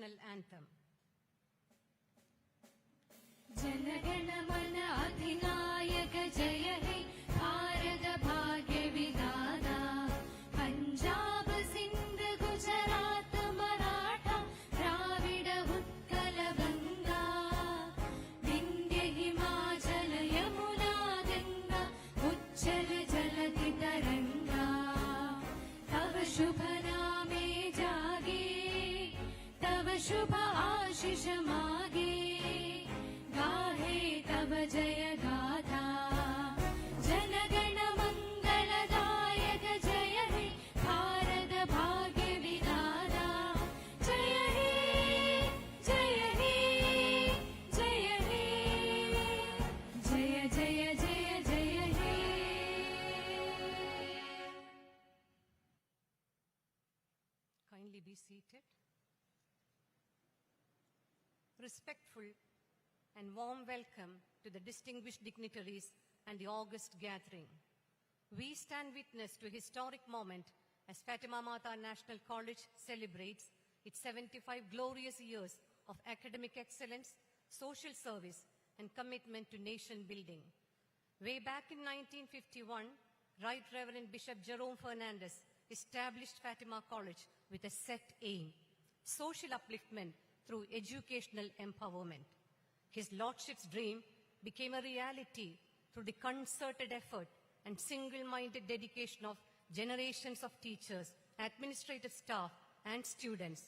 national anthem. Janagana mana adhinayaka jaya he, Bharata bhagya vidada, Punjab Sindh Gujarat Maratha, Dravida Utkala Ganga, Vindhya Himachala Yamuna Ganga, Uchchala Jalati Taranga, Tava Shubha Name Jage, Tava Shubha Ashish Mage, Gahe Tava Jaya Gatha, Janagana Mangaladayaka Jaya He, Bharata Bhagya Vidada, Jaya He, Jaya He, Jaya He, Jaya Jaya Jaya Jaya He. Kindly be seated. Respectful and warm welcome to the distinguished dignitaries and the august gathering. We stand witness to a historic moment as Fatima Mata National College celebrates its 75 glorious years of academic excellence, social service, and commitment to nation building. Way back in 1951, Right Reverend Bishop Jerome Fernandez established Fatima College with a set aim: social upliftment through educational empowerment. His Lordship's dream became a reality through the concerted effort and single-minded dedication of generations of teachers, administrative staff, and students,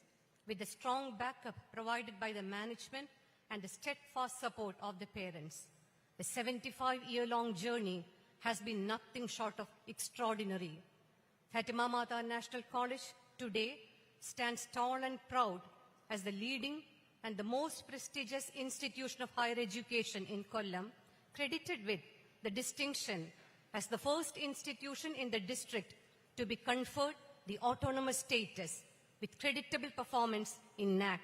with the strong backup provided by the management and the steadfast support of the parents. The 75-year-long journey has been nothing short of extraordinary. Fatima Mata National College today stands tall and proud as the leading and the most prestigious institution of higher education in Kollam, credited with the distinction as the first institution in the district to be conferred the autonomous status with creditable performance in NAC.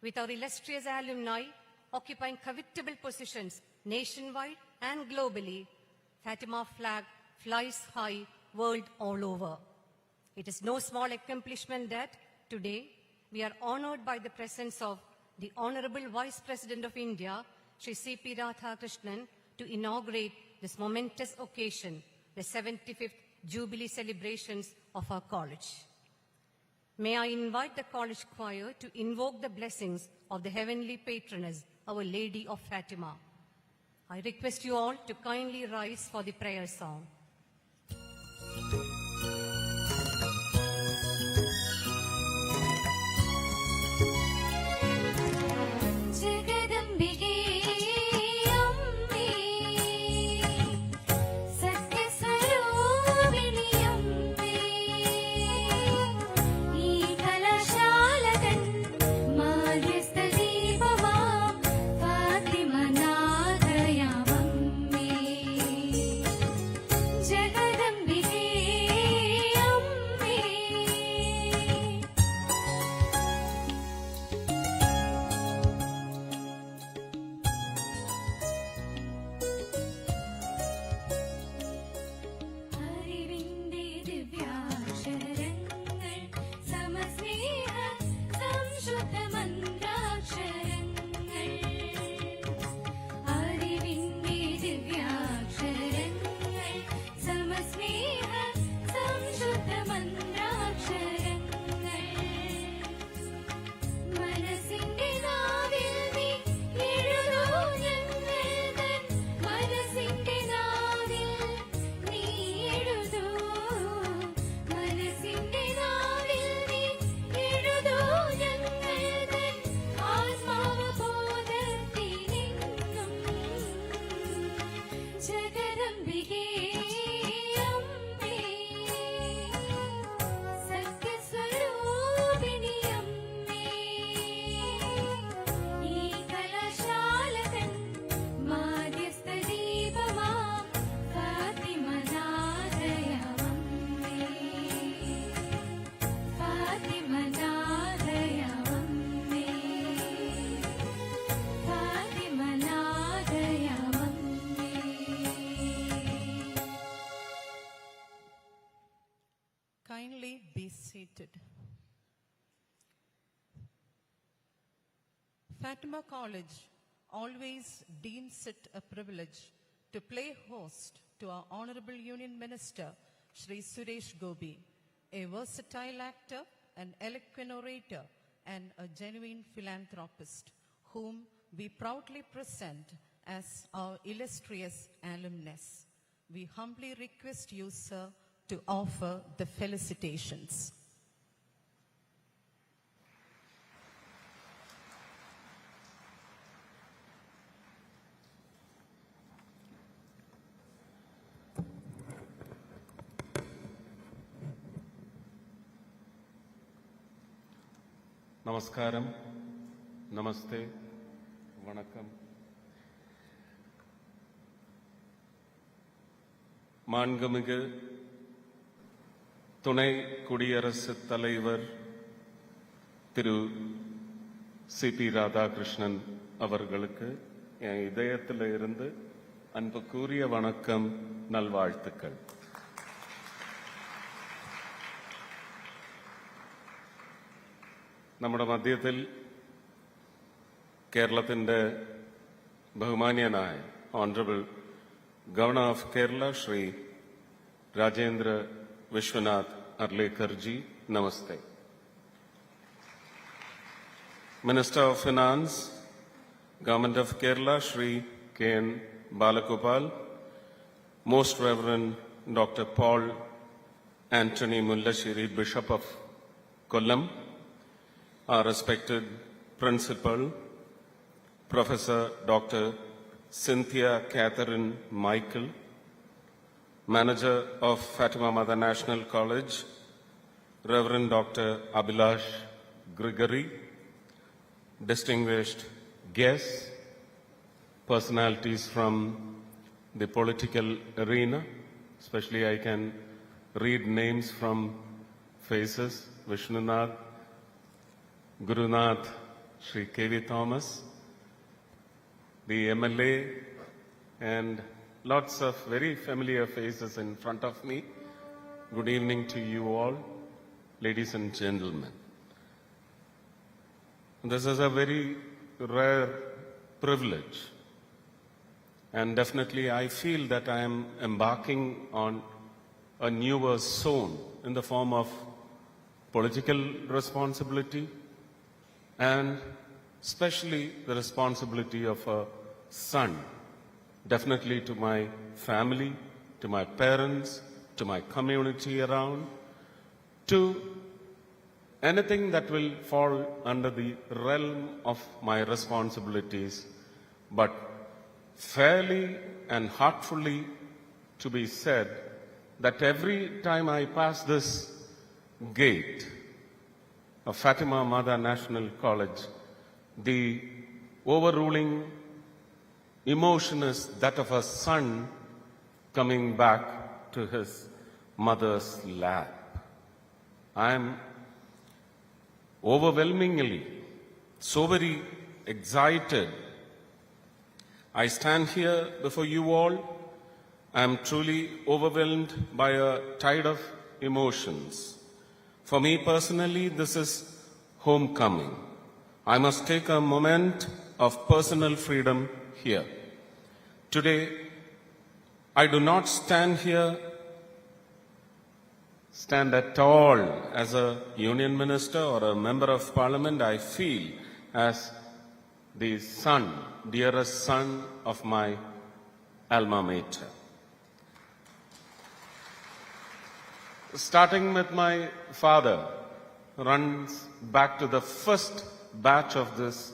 With our illustrious alumni occupying covetable positions nationwide and globally, Fatima flag flies high world all over. It is no small accomplishment that today we are honored by the presence of the Honorable Vice President of India, Shri C.P. Radhakrishnan, to inaugurate this momentous occasion, the 75th Jubilee celebrations of our college. May I invite the college choir to invoke the blessings of the heavenly patroness, Our Lady of Fatima. I request you all to kindly rise for the prayer song. Fatima College always deems it a privilege to play host to our Honorable Union Minister, Shri Suresh Gopi, a versatile actor, an eloquent orator, and a genuine philanthropist, whom we proudly present as our illustrious alumnus. We humbly request you, sir, to offer the felicitations. Namaskaram, Namaste, Vanakkam. மாண்புமிகு துணை குடியரசுத் தலைவர் திரு CP. Radhakrishnan அவர்களுக்கு என் இதயத்தில் இருந்து அன்புக்குரிய வணக்கம், நல்வாழ்த்துக்கள். നമ്മുടെ മധ്യത്തിൽ കേരളത്തിന്റെ ബഹുമാന്യനായ honourable Governor of Kerala, Shri Rajendra Vishwanath Arlekarji, Namaste. Minister of Finance, Government of Kerala, Shri K.N. Balagopal, Most Reverend Dr. Paul Anthony Mullashiri, Bishop of Kollam, our respected Principal, Professor Dr. Cynthia Catherine Michael, Manager of Fatima Mother National College, Reverend Dr. Abhilash Grigory, distinguished guests, personalities from the political arena, especially I can read names from faces, Vishnunath, Gurunath, Shri K.V. Thomas, the MLA, and lots of very familiar faces in front of me. Good evening to you all, ladies and gentlemen. This is a very rare privilege, and definitely I feel that I am embarking on a newer zone in the form of political responsibility and especially the responsibility of a son, definitely to my family, to my parents, to my community around, to anything that will fall under the realm of my responsibilities, but fairly and heartfully to be said that every time I pass this gate of Fatima Mother National College, the overruling emotion is that of a son coming back to his mother's lap. I am overwhelmingly so very excited. I stand here before you all. I am truly overwhelmed by a tide of emotions. For me personally, this is homecoming. I must take a moment of personal freedom here. Today, I do not stand at all as a union minister or a member of parliament. I feel as the son, dearest son of my alma mater. Starting with my father, runs back to the first batch of this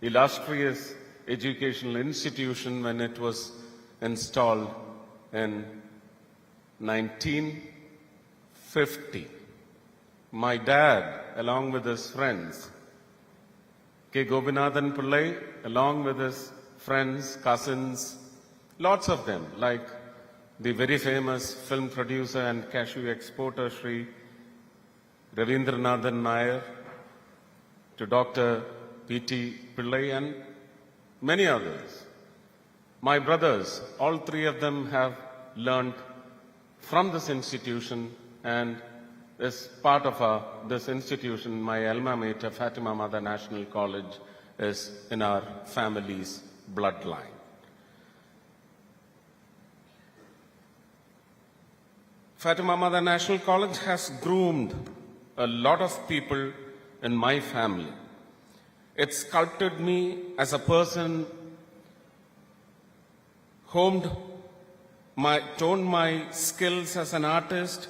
illustrious educational institution when it was installed in 1950. My dad, along with his friends, K. Gobinathan Pillai, along with his friends, cousins, lots of them, like the very famous film producer and cashew exporter Shri Ravindranathan Nair, to Dr. P.T. Pillai and many others. My brothers, all three of them have learned from this institution and is part of this institution, my alma mater, Fatima Mother National College, is in our family's bloodline. Fatima Mother National College has groomed a lot of people in my family. It sculpted me as a person, toned my skills as an artist,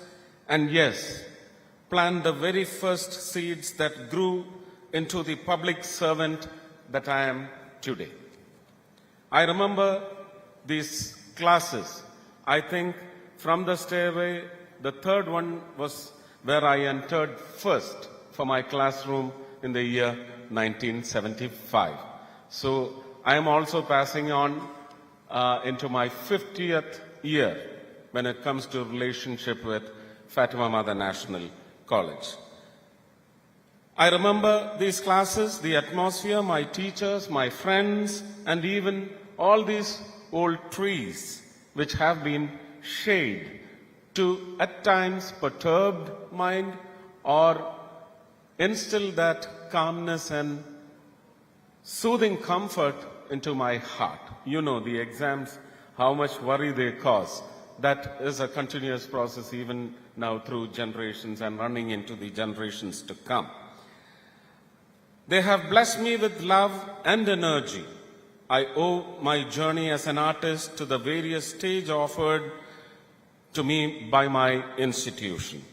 and yes, planted the very first seeds that grew into the public servant that I am today. I remember these classes. I think from the stairway, the third one was where I entered first for my classroom in the year 1975. So I am also passing on into my 50th year when it comes to relationship with Fatima Mother National College. I remember these classes, the atmosphere, my teachers, my friends, and even all these old trees which have been shade to at times perturbed mind or instill that calmness and soothing comfort into my heart. You know, the exams, how much worry they cause. That is a continuous process even now through generations and running into the generations to come. They have blessed me with love and energy. I owe my journey as an artist to the various stages offered to me by my institution.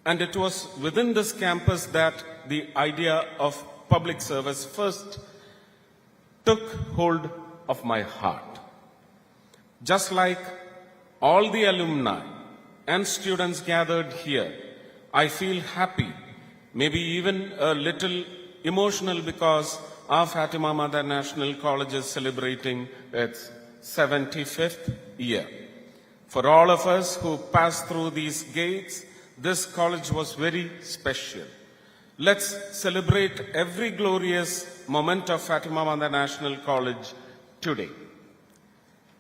And it was within this campus that the idea of public service first took hold of my heart. Just like all the alumni and students gathered here, I feel happy, maybe even a little emotional because our Fatima Mother National College is celebrating its 75th year. For all of us who passed through these gates, this college was very special. Let's celebrate every glorious moment of Fatima Mother National College today.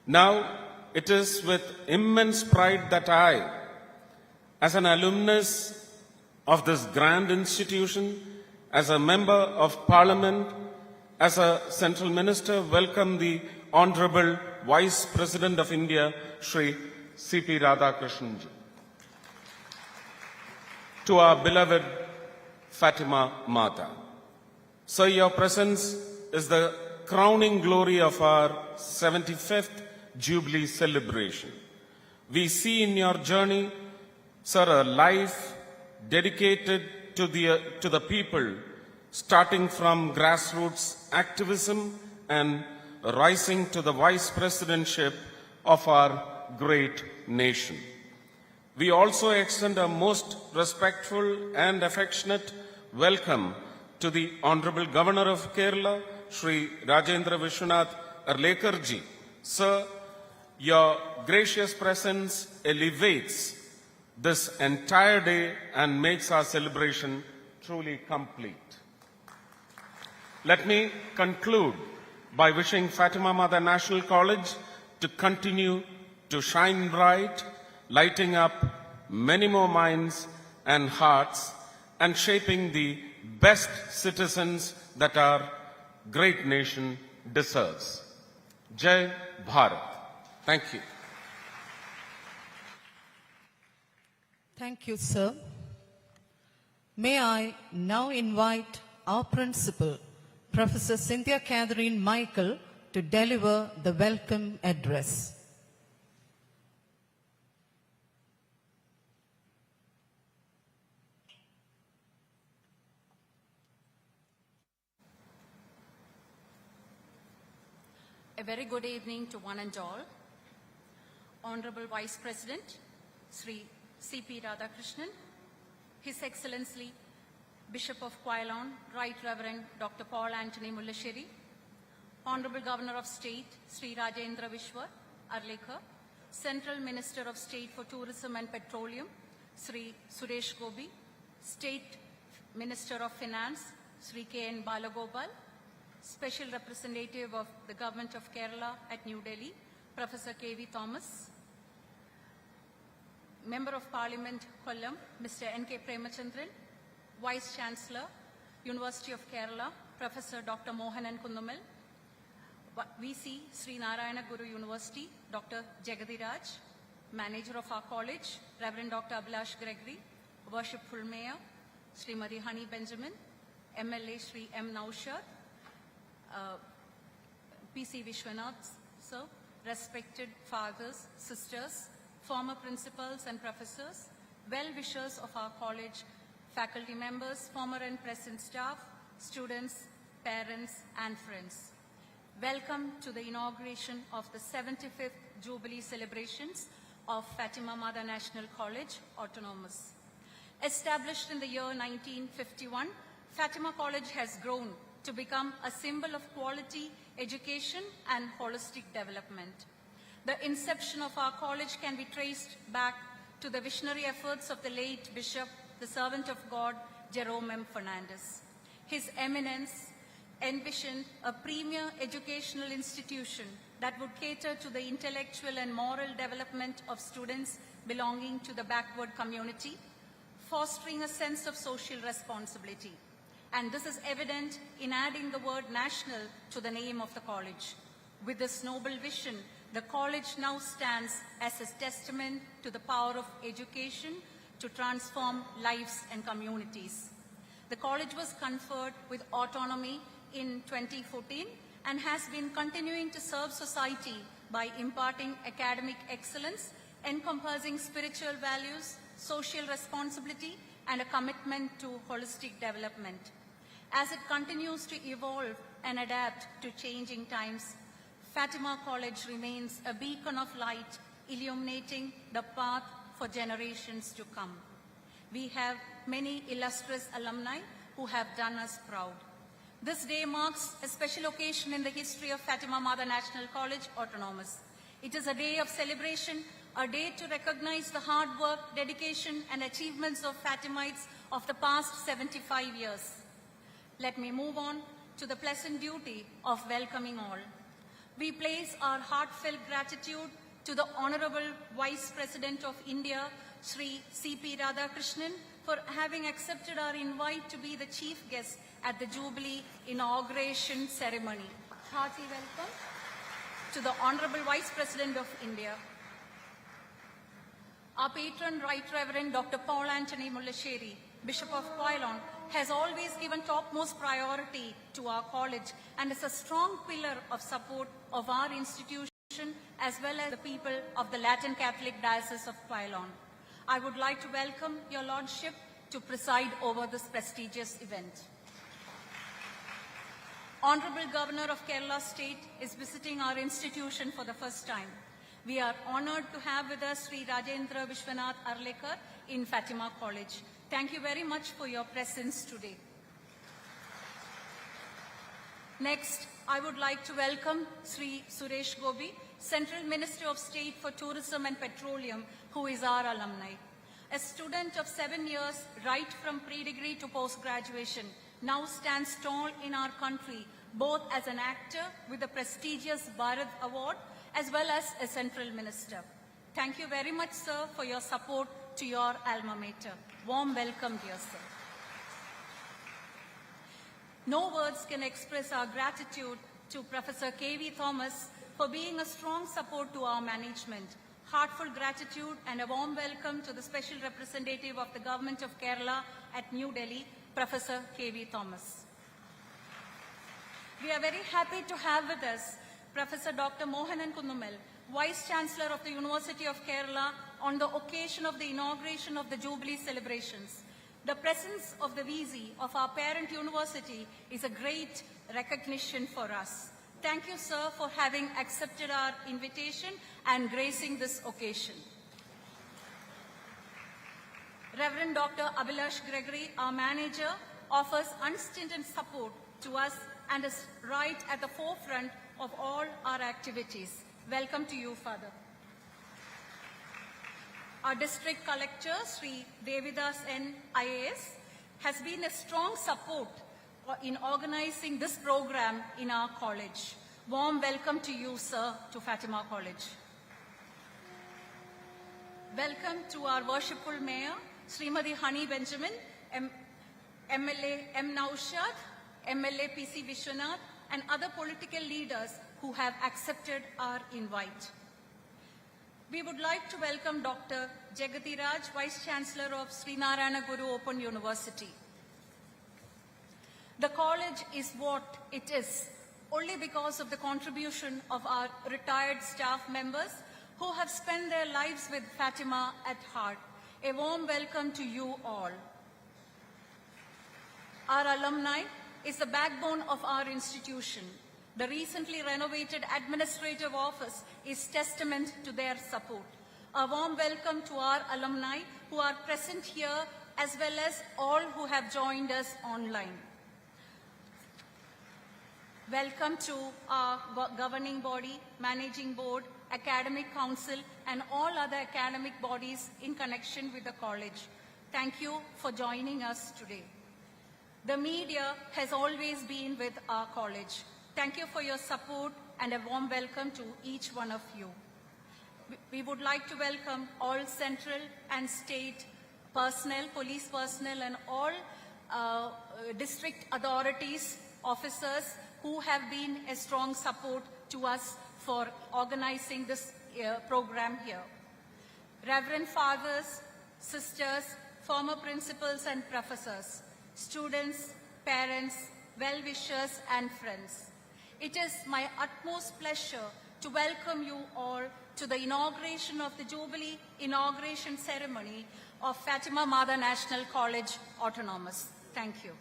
Now, it is with immense pride that I, as an alumnus of this grand institution, as a member of Parliament, as a Central Minister, welcome the Honorable Vice President of India, Shri C.P. Radhakrishnan ji, to our beloved Fatima Mata. Sir, your presence is the crowning glory of our 75th Jubilee celebration. We see in your journey, sir, a life dedicated to the people, starting from grassroots activism and rising to the vice presidentship of our great nation. We also extend a most respectful and affectionate welcome to the Honorable Governor of Kerala, Sri Rajendra Vishwanath Arlekarji. Sir, your gracious presence elevates this entire day and makes our celebration truly complete. Let me conclude by wishing Fatima Mother National College to continue to shine bright, lighting up many more minds and hearts and shaping the best citizens that our great nation deserves. Jai Bharat. Thank you. Thank you, sir. May I now invite our principal, Professor Cynthia Catherine Michael, to deliver the welcome address. A very good evening to one and all. Honorable Vice President, Sri C.P. Radhakrishnan, His Excellency Bishop of Kollam, Right Reverend Dr. Paul Anthony Mullasheri, Honorable Governor of State, Sri Rajendra Vishwa Arlekar, Central Minister of State for Tourism and Petroleum, Sri Suresh Gopi, State Minister of Finance, Sri K.N. Balagopal, Special Representative of the Government of Kerala at New Delhi, Professor K.V. Thomas, Member of Parliament, Kollam, Mr. N.K. Premachandran, Vice Chancellor, University of Kerala, Professor Dr. Mohanan Kundumal, VC Sri Narayana Guru University, Dr. Jagadiraj, Manager of our college, Reverend Dr. Abhilash Gregory, Worshipful Mayor, Srimati Honey Benjamin, MLA Sri M. Naushad, PC Vishwanath, sir, respected fathers, sisters, former principals and professors, well-wishers of our college, faculty members, former and present staff, students, parents, and friends. Welcome to the inauguration of the 75th Jubilee celebrations of Fatima Mother National College, Autonomous. Established in the year 1951, Fatima College has grown to become a symbol of quality education and holistic development. The inception of our college can be traced back to the visionary efforts of the late Bishop, the servant of God, Jerome M. Fernandez. His eminence envisioned a premier educational institution that would cater to the intellectual and moral development of students belonging to the backward community, fostering a sense of social responsibility. And this is evident in adding the word national to the name of the college. With this noble vision, the college now stands as a testament to the power of education to transform lives and communities. The college was conferred with autonomy in 2014 and has been continuing to serve society by imparting academic excellence, encompassing spiritual values, social responsibility, and a commitment to holistic development. As it continues to evolve and adapt to changing times, Fatima College remains a beacon of light, illuminating the path for generations to come. We have many illustrious alumni who have done us proud. This day marks a special occasion in the history of Fatima Mother National College, Autonomous. It is a day of celebration, a day to recognize the hard work, dedication, and achievements of Fatimites of the past 75 years. Let me move on to the pleasant duty of welcoming all. We place our heartfelt gratitude to the Honorable Vice President of India, Sri C.P. Radhakrishnan, for having accepted our invite to be the chief guest at the Jubilee Inauguration ceremony. Hearty welcome to the Honorable Vice President of India. Our patron, Right Reverend Dr. Paul Anthony Mullasheri, Bishop of Kollam, has always given topmost priority to our college and is a strong pillar of support of our institution as well as the people of the Latin Catholic Diocese of Kollam. I would like to welcome your Lordship to preside over this prestigious event. Honorable Governor of Kerala State is visiting our institution for the first time. We are honored to have with us Sri Rajendra Vishwanath Arlekar in Fatima College. Thank you very much for your presence today. Next, I would like to welcome Sri Suresh Gopi, Central Minister of State for Tourism and Petroleum, who is our alumni. A student of 7 years, right from pre-degree to post-graduation, now stands tall in our country, both as an actor with the prestigious Bharat Award, as well as a Central Minister. Thank you very much, sir, for your support to your alma mater. Warm welcome, dear sir. No words can express our gratitude to Professor K.V. Thomas for being a strong support to our management. Heartfelt gratitude and a warm welcome to the Special Representative of the Government of Kerala at New Delhi, Professor K.V. Thomas. We are very happy to have with us Professor Dr. Mohanan Kundumal, Vice Chancellor of the University of Kerala, on the occasion of the inauguration of the Jubilee celebrations. The presence of the VC of our parent university is a great recognition for us. Thank you, sir, for having accepted our invitation and gracing this occasion. Reverend Dr. Abhilash Gregory, our manager, offers unstinted support to us and is right at the forefront of all our activities. Welcome to you, Father. Our district collector, Sri Devidas N. IAS, has been a strong support in organizing this program in our college. Warm welcome to you, sir, to Fatima College. Welcome to our worshipful mayor, Srimati Honey Benjamin, MLA M. Naushad, MLA PC Vishwanath, and other political leaders who have accepted our invite. We would like to welcome Dr. Jagati Raj, Vice Chancellor of Sri Narayana Guru Open University. The college is what it is only because of the contribution of our retired staff members who have spent their lives with Fatima at heart. A warm welcome to you all. Our alumni is the backbone of our institution. The recently renovated administrative office is testament to their support. A warm welcome to our alumni who are present here as well as all who have joined us online. Welcome to our governing body, managing board, academic council, and all other academic bodies in connection with the college. Thank you for joining us today. The media has always been with our college. Thank you for your support and a warm welcome to each one of you. We would like to welcome all central and state personnel, police personnel, and all district authorities, officers who have been a strong support to us for organizing this program here. Reverend fathers, sisters, former principals and professors, students, parents, well-wishers and friends. It is my utmost pleasure to welcome you all to the inauguration of the Jubilee inauguration ceremony of Fatima Mother National College Autonomous. Thank you.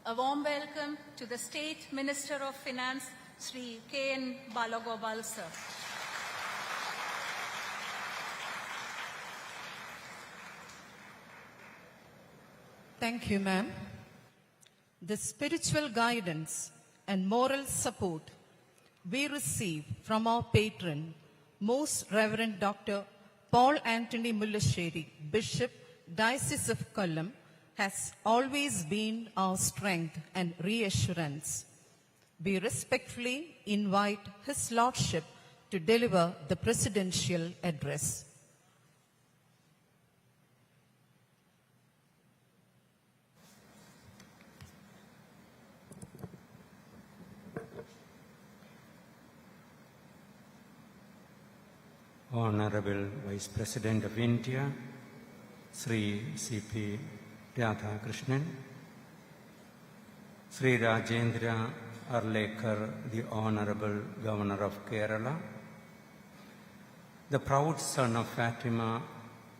A warm welcome to the State Minister of Finance, Sri K.N. Balagopal, sir. Thank you, ma'am. The spiritual guidance and moral support we receive from our patron, Most Reverend Dr. Paul Anthony Mullasheri, Bishop, Diocese of Kollam, has always been our strength and reassurance. We respectfully invite His Lordship to deliver the presidential address. Honorable Vice President of India, Sri C.P. Radhakrishnan, Sri Rajendra Arlekar, the Honorable Governor of Kerala, the proud son of Fatima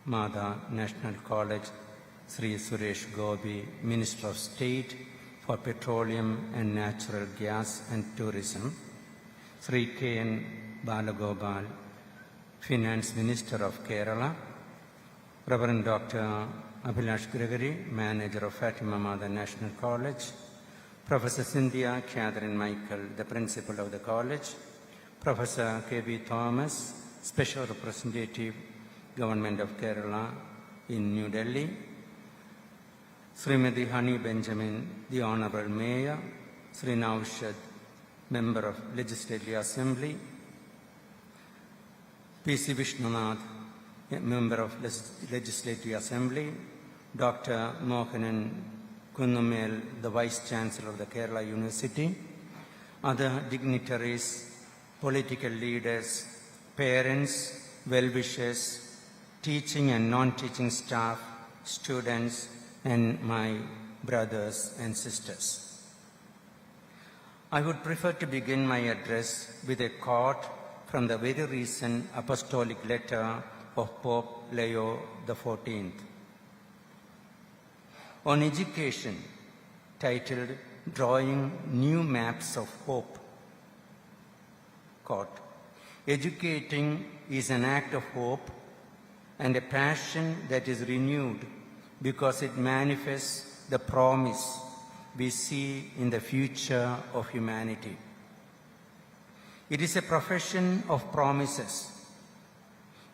Mother National College, Sri Suresh Gopi, Minister of State for Petroleum and Natural Gas and Tourism, Sri K.N. Balagopal, Finance Minister of Kerala, Reverend Dr. Abhilash Gregory, Manager of Fatima Mother National College, Professor Cynthia Catherine Michael, the Principal of the College, Professor K.B. Thomas, Special Representative, Government of Kerala in New Delhi, Srimati Hani Benjamin, the Honorable Mayor, Sri Naushad, Member of Legislative Assembly, PC Vishwanath, Member of Legislative Assembly, Dr. Mohanan Kunnumel, the Vice Chancellor of the Kerala University, other dignitaries, political leaders, parents, well-wishers, teaching and non-teaching staff, students, and my brothers and sisters. I would prefer to begin my address with a quote from the very recent apostolic letter of Pope Leo XIV. On education, titled Drawing New Maps of Hope, quote, "Educating is an act of hope and a passion that is renewed because it manifests the promise we see in the future of humanity. It is a profession of promises.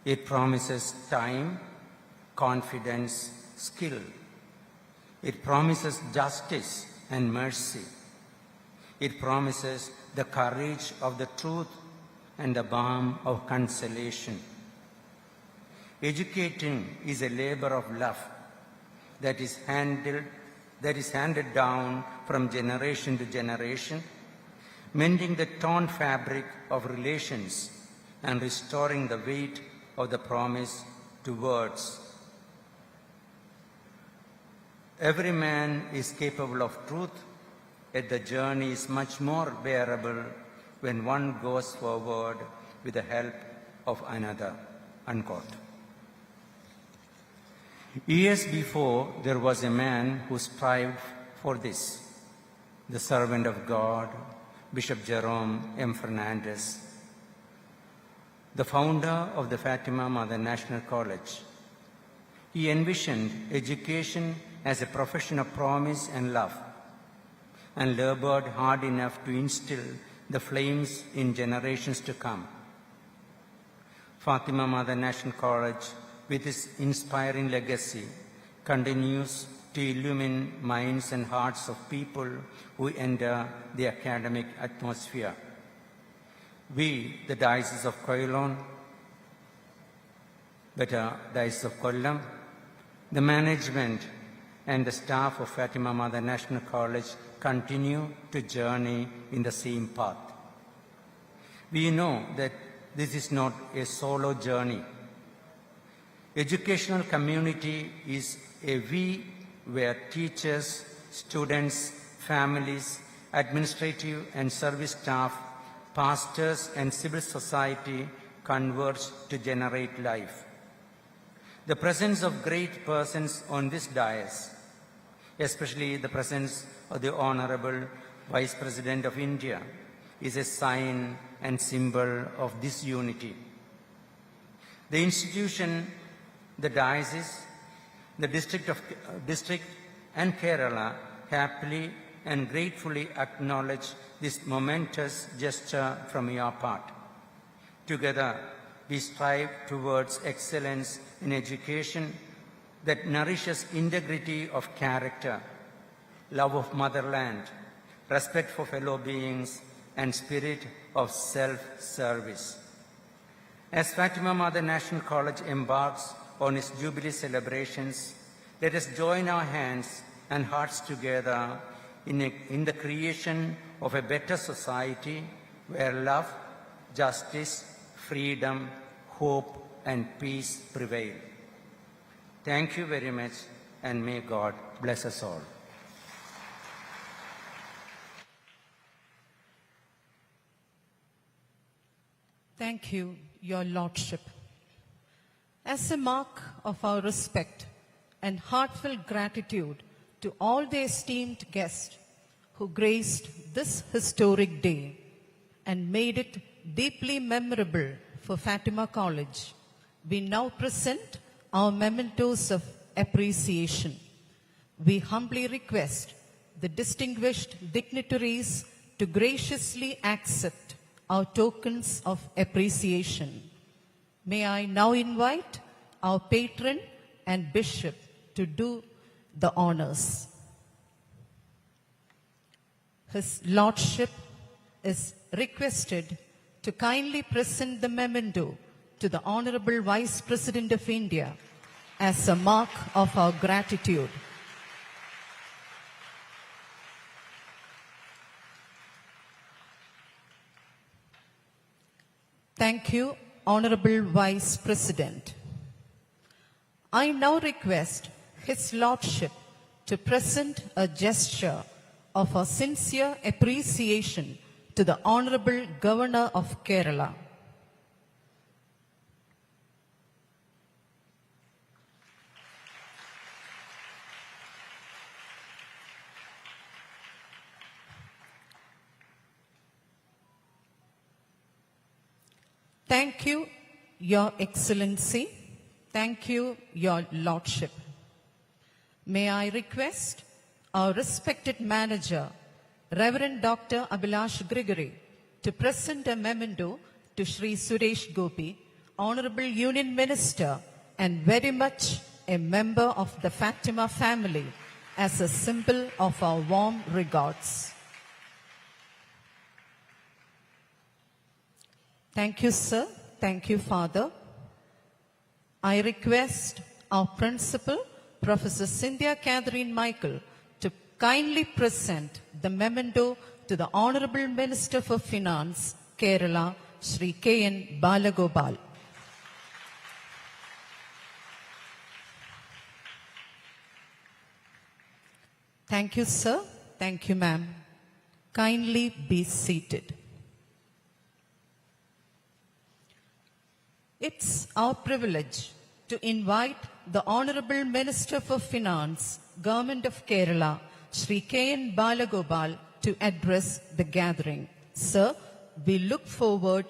It promises time, confidence, skill. It promises justice and mercy. It promises the courage of the truth and the balm of consolation. Educating is a labor of love that is handed down from generation to generation, mending the torn fabric of relations and restoring the weight of the promise to words. Every man is capable of truth, yet the journey is much more bearable when one goes forward with the help of another." Unquote. Years before, there was a man who strived for this, the servant of God, Bishop Jerome M. Fernandez, the founder of the Fatima Mother National College. He envisioned education as a profession of promise and love, and labored hard enough to instill the flames in generations to come. Fatima Mother National College, with its inspiring legacy, continues to illumine minds and hearts of people who enter the academic atmosphere. We, the Diocese of Kollam, Diocese of Kollam, the management and the staff of Fatima Mother National College continue to journey in the same path. We know that this is not a solo journey. Educational community is a we where teachers, students, families, administrative and service staff, pastors and civil society converge to generate life. The presence of great persons on this dais, especially the presence of the Honorable Vice President of India, is a sign and symbol of this unity. The institution, the diocese, the district and Kerala happily and gratefully acknowledge this momentous gesture from your part. Together, we strive towards excellence in education that nourishes integrity of character, love of motherland, respect for fellow beings, and spirit of self-service. As Fatima Mother National College embarks on its Jubilee celebrations, let us join our hands and hearts together in the creation of a better society where love, justice, freedom, hope, and peace prevail. Thank you very much, and may God bless us all. Thank you, Your Lordship. As a mark of our respect and heartfelt gratitude to all the esteemed guests who graced this historic day and made it deeply memorable for Fatima College, we now present our mementos of appreciation. We humbly request the distinguished dignitaries to graciously accept our tokens of appreciation. May I now invite our patron and bishop to do the honors. His Lordship is requested to kindly present the memento to the Honorable Vice President of India as a mark of our gratitude. Thank you, Honorable Vice President. I now request His Lordship to present a gesture of our sincere appreciation to the Honorable Governor of Kerala. Thank you, Your Excellency. Thank you, Your Lordship. May I request our respected manager, Reverend Dr. Abhilash Gregory, to present a memento to Shri Suresh Gopi, Honorable Union Minister and very much a member of the Fatima family, as a symbol of our warm regards. Thank you, sir. Thank you, Father. I request our principal, Professor Cynthia Catherine Michael, to kindly present the memento to the Honorable Minister for Finance, Kerala, Shri K.N. Balagopal. Thank you, sir. Thank you, ma'am. Kindly be seated. It's our privilege to invite the Honorable Minister for Finance, Government of Kerala, Shri K.N. Balagopal, to address the gathering. Sir, we look forward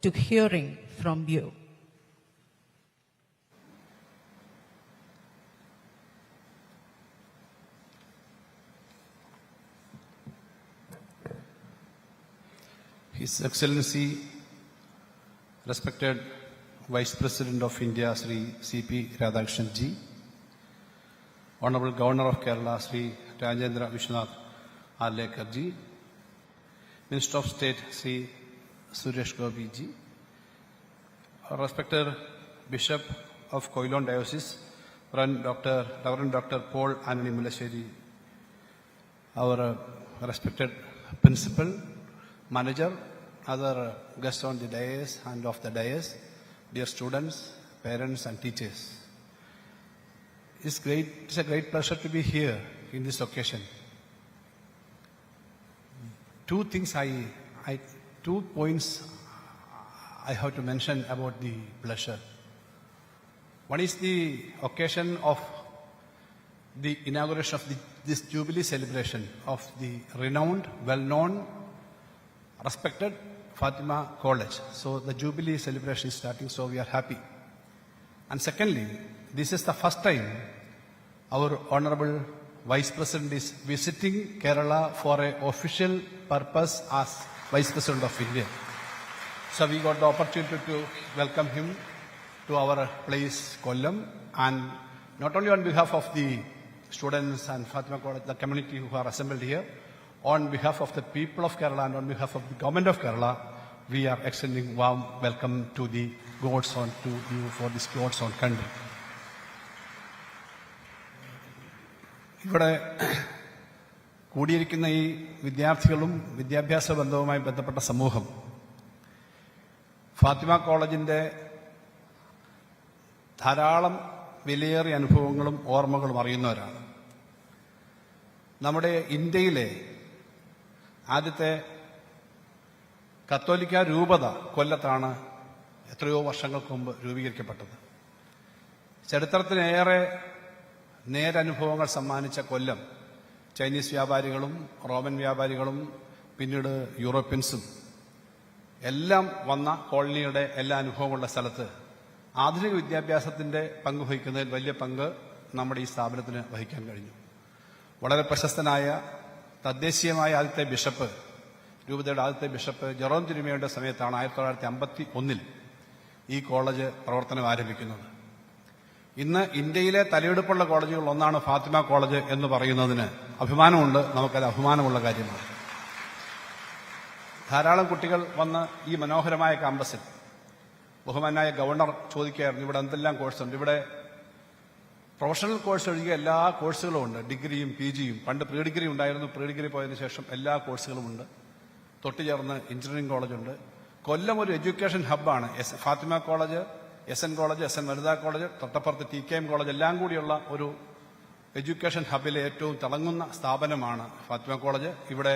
to hearing from you. His Excellency, respected Vice President of India, Sri C.P. Radhakrishnan ji, Honorable Governor of Kerala, Sri Rajendra Vishwanath Arlekar ji, Minister of State, Sri Suresh Gopi ji, respected Bishop of Kollam Diocese, Reverend Dr. Paul Anthony Mulassery, our respected Principal, Manager, other guests on the dais and off the dais, dear students, parents and teachers. It's a great pleasure to be here in this occasion. Two points I have to mention about the pleasure. One is the occasion of the inauguration of this Jubilee celebration of the renowned, well-known, respected Fatima College. So the Jubilee celebration is starting, so we are happy. And secondly, this is the first time our Honorable Vice President is visiting Kerala for an official purpose as Vice President of India. So we got the opportunity to welcome him to our place, Kollam, and not only on behalf of the students and Fatima College, the community who are assembled here, on behalf of the people of Kerala and on behalf of the government of Kerala, we are extending warm welcome to the God's on to you for this God's on country. ഇവിടെ കൂടിയിരിക്കുന്ന ഈ വിദ്യാർത്ഥികളും വിദ്യാഭ്യാസ ബന്ധവുമായി ബന്ധപ്പെട്ട സമൂഹം ഫാത്തിമ കോളേജിന്റെ ധാരാളം വിലയേറിയ അനുഭവങ്ങളും ഓർമ്മകളും അറിയുന്നവരാണ്. നമ്മുടെ ഇന്ത്യയിലെ ആദ്യത്തെ കത്തോലിക്ക രൂപത കൊല്ലത്താണ് എത്രയോ വർഷങ്ങൾക്ക് മുമ്പ് രൂപീകരിക്കപ്പെട്ടത്. ചരിത്രത്തിനേറെ നേരനുഭവങ്ങൾ സമ്മാനിച്ച കൊല്ലം ചൈനീസ് വ്യാപാരികളും റോമൻ വ്യാപാരികളും പിന്നീട് യൂറോപ്യൻസും എല്ലാം വന്ന കോളനിയുടെ എല്ലാ അനുഭവമുള്ള സ്ഥലത്ത് ആധുനിക വിദ്യാഭ്യാസത്തിന്റെ പങ്ക് വഹിക്കുന്നതിൽ വലിയ പങ്ക് നമ്മുടെ ഈ സ്ഥാപനത്തിന് വഹിക്കാൻ കഴിഞ്ഞു. വളരെ പ്രശസ്തനായ തദ്ദേശീയമായ ആദ്യത്തെ ബിഷപ്പ്, രൂപതയുടെ ആദ്യത്തെ ബിഷപ്പ് ജെറോം തിരുമേനിയുടെ സമയത്താണ് 1951 ഈ കോളേജ് പ്രവർത്തനം ആരംഭിക്കുന്നത്. ഇന്ന് ഇന്ത്യയിലെ തലയെടുപ്പുള്ള കോളേജുകളിൽ ഒന്നാണ് ഫാത്തിമ കോളേജ് എന്ന് പറയുന്നതിന് അഭിമാനമുണ്ട്. നമുക്കത് അഭിമാനമുള്ള കാര്യമാണ്. ധാരാളം കുട്ടികൾ വന്ന് ഈ മനോഹരമായ ക്യാമ്പസിൽ, ബഹുമാനായ ഗവർണർ ചോദിക്കുകയായിരുന്നു ഇവിടെ എന്തെല്ലാം കോഴ്സുണ്ട്. ഇവിടെ പ്രൊഫഷണൽ കോഴ്സ് ഒഴികെ എല്ലാ കോഴ്സുകളും ഉണ്ട്. ഡിഗ്രിയും PGയും, പണ്ട് പ്രീ ഡിഗ്രി ഉണ്ടായിരുന്നു, പ്രീ ഡിഗ്രി പോയതിനു ശേഷം എല്ലാ കോഴ്സുകളും ഉണ്ട്. തൊട്ടുചേർന്ന് എഞ്ചിനീയറിംഗ് കോളേജുണ്ട്. കൊല്ലം ഒരു എഡ്യൂക്കേഷൻ ഹബ്ബാണ്. Fathima college, SN college, SN വനിതാ കോളേജ്, തൊട്ടപ്പുറത്ത് TKM കോളേജ്, എല്ലാം കൂടിയുള്ള ഒരു എഡ്യൂക്കേഷൻ ഹബ്ബിലെ ഏറ്റവും തിളങ്ങുന്ന സ്ഥാപനമാണ് ഫാത്തിമ കോളേജ്. ഇവിടെ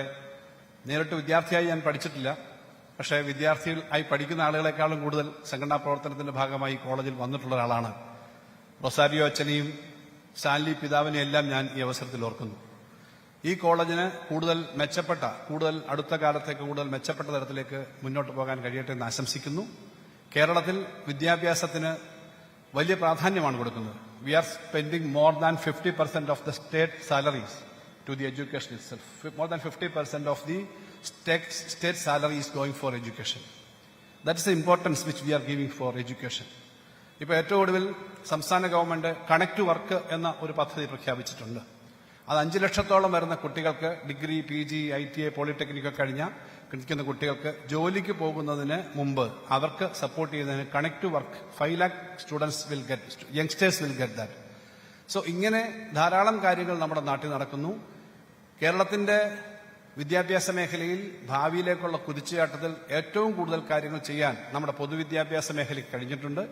നേരിട്ട് വിദ്യാർത്ഥിയായി ഞാൻ പഠിച്ചിട്ടില്ല, പക്ഷേ വിദ്യാർത്ഥികളായി പഠിക്കുന്ന ആളുകളെക്കാളും കൂടുതൽ സംഘടനാ പ്രവർത്തനത്തിന്റെ ഭാഗമായി കോളേജിൽ വന്നിട്ടുള്ള ഒരാളാണ്. റൊസാരിയോ അച്ഛനെയും സ്റ്റാൻലി പിതാവിനെയും എല്ലാം ഞാൻ ഈ അവസരത്തിൽ ഓർക്കുന്നു. ഈ കോളേജിന് കൂടുതൽ അടുത്ത കാലത്തേക്ക് കൂടുതൽ മെച്ചപ്പെട്ട തരത്തിലേക്ക് മുന്നോട്ട് പോകാൻ കഴിയട്ടെ എന്ന് ആശംസിക്കുന്നു. കേരളത്തിൽ വിദ്യാഭ്യാസത്തിന് വലിയ പ്രാധാന്യമാണ് കൊടുക്കുന്നത്. We are spending more than 50% of the state salaries to the education itself. More than 50% of the state salary is going for education. That is the importance which we are giving for education. ഇപ്പോൾ ഏറ്റവും ഒടുവിൽ സംസ്ഥാന government connect work എന്ന ഒരു പദ്ധതി പ്രഖ്യാപിച്ചിട്ടുണ്ട്. അത് 5 ലക്ഷത്തോളം വരുന്ന കുട്ടികൾക്ക് ഡിഗ്രി, PG, ITA, പോളിടെക്നിക് ഒക്കെ പഠിക്കുന്ന കുട്ടികൾക്ക് ജോലിക്ക് പോകുന്നതിന് മുമ്പ് അവർക്ക് സപ്പോർട്ട് ചെയ്യുന്നതിന് connect to work 5 lakh youngsters will get that. So ഇങ്ങനെ ധാരാളം കാര്യങ്ങൾ നമ്മുടെ നാട്ടിൽ നടക്കുന്നു. കേരളത്തിന്റെ വിദ്യാഭ്യാസ മേഖലയിൽ ഭാവിയിലേക്കുള്ള കുതിച്ചുചാട്ടത്തിൽ ഏറ്റവും കൂടുതൽ കാര്യങ്ങൾ ചെയ്യാൻ നമ്മുടെ പൊതുവിദ്യാഭ്യാസ മേഖലയ്ക്ക് കഴിഞ്ഞിട്ടുണ്ട്.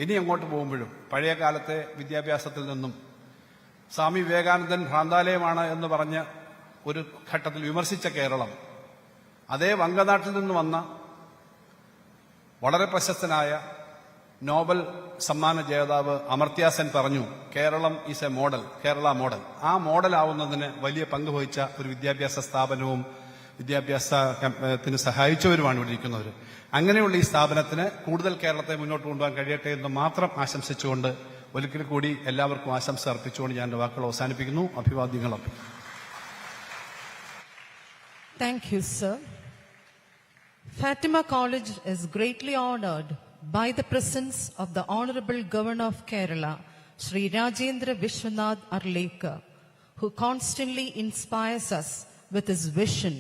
ഇനി അങ്ങോട്ട് പോകുമ്പോഴും പഴയ കാലത്തെ വിദ്യാഭ്യാസത്തിൽ നിന്നും സ്വാമി വിവേകാനന്ദൻ ഭ്രാന്താലയമാണ് എന്ന് പറഞ്ഞ് ഒരു ഘട്ടത്തിൽ വിമർശിച്ച കേരളം, അതേ വങ്കനാട്ടിൽ നിന്ന് വന്ന വളരെ പ്രശസ്തനായ നോബൽ സമ്മാന ജേതാവ് അമർത്യാസെൻ പറഞ്ഞു, Keralam is a model, Kerala model. ആ മോഡലാവുന്നതിന് വലിയ പങ്ക് വഹിച്ച ഒരു വിദ്യാഭ്യാസ സ്ഥാപനവും വിദ്യാഭ്യാസത്തിന് സഹായിച്ചവരുമാണ് ഇവിടെ ഇരിക്കുന്നവർ. അങ്ങനെയുള്ള ഈ സ്ഥാപനത്തിന് കൂടുതൽ കേരളത്തെ മുന്നോട്ട് കൊണ്ടുപോകാൻ കഴിയട്ടെ എന്ന് മാത്രം ആശംസിച്ചുകൊണ്ട് ഒരിക്കൽ കൂടി എല്ലാവർക്കും ആശംസ അർപ്പിച്ചുകൊണ്ട് ഞാൻ എൻ്റെ വാക്കുകൾ അവസാനിപ്പിക്കുന്നു. അഭിവാദ്യങ്ങൾ അർപ്പിക്കുന്നു. Thank you, sir. Fatima College is greatly honored by the presence of the Honorable Governor of Kerala, Sri Rajendra Vishwanath Arlekar, who constantly inspires us with his vision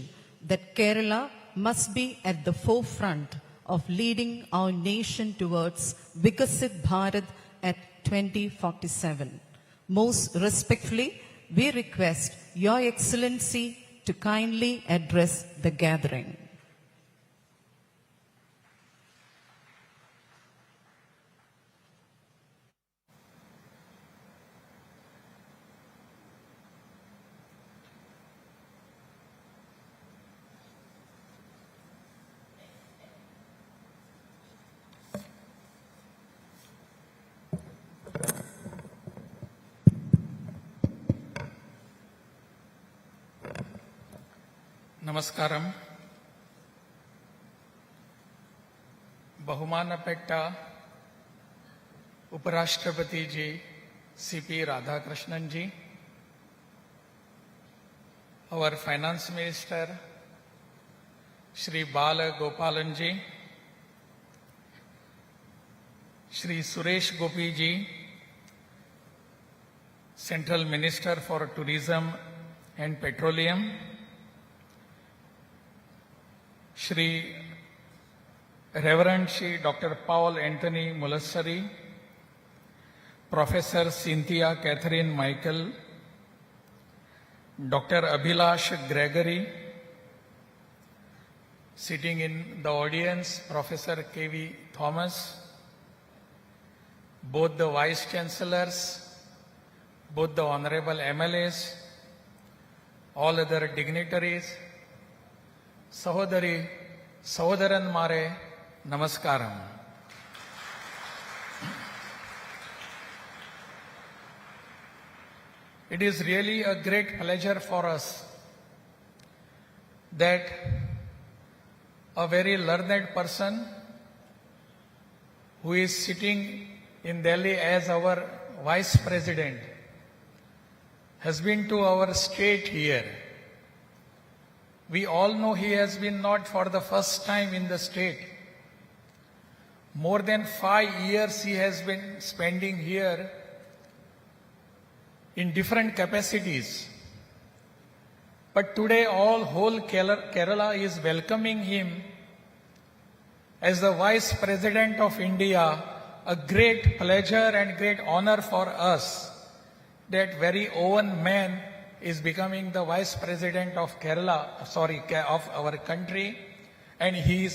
that Kerala must be at the forefront of leading our nation towards Vikasit Bharat at 2047. Most respectfully, we request Your Excellency to kindly address the gathering. നമസ്കാരം. ബഹുമാനപ്പെട്ട ഉപരാഷ്ട്രപതി G CP Radhakrishnan ji, our Finance Minister Shri Bala Gopalan ji, Shri Suresh Gopi ji, Central Minister for Tourism and Petroleum, Shri Reverend Shri Dr. Paul Anthony Mulassari, Professor Cynthia Catherine Michael, Dr. Abhilash Gregory, sitting in the audience, Professor KV Thomas, both the Vice Chancellors, both the Honorable MLAs, all other dignitaries, Sahodari, Sahodaran Mare, Namaskaram. It is really a great pleasure for us that a very learned person who is sitting in Delhi as our Vice President has been to our state here. We all know he has been not for the first time in the state. More than 5 years he has been spending here in different capacities. But today whole Kerala is welcoming him as the Vice President of India. A great pleasure and great honor for us that very own man is becoming the Vice President of of our country, and he is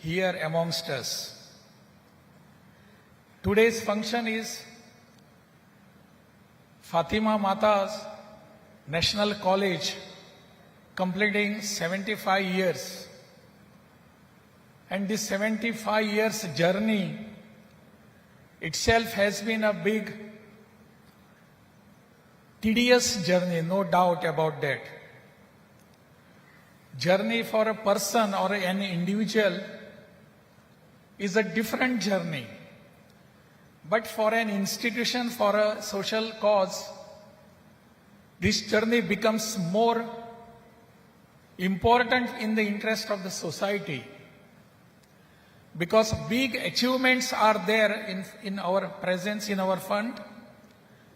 here amongst us. Today's function is Fatima Mata's National College completing 75 years. And this 75 years journey itself has been a big, tedious journey, no doubt about that. Journey for a person or an individual is a different journey. But for an institution, for a social cause, this journey becomes more important in the interest of the society. Because big achievements are there in our presence, in our fund,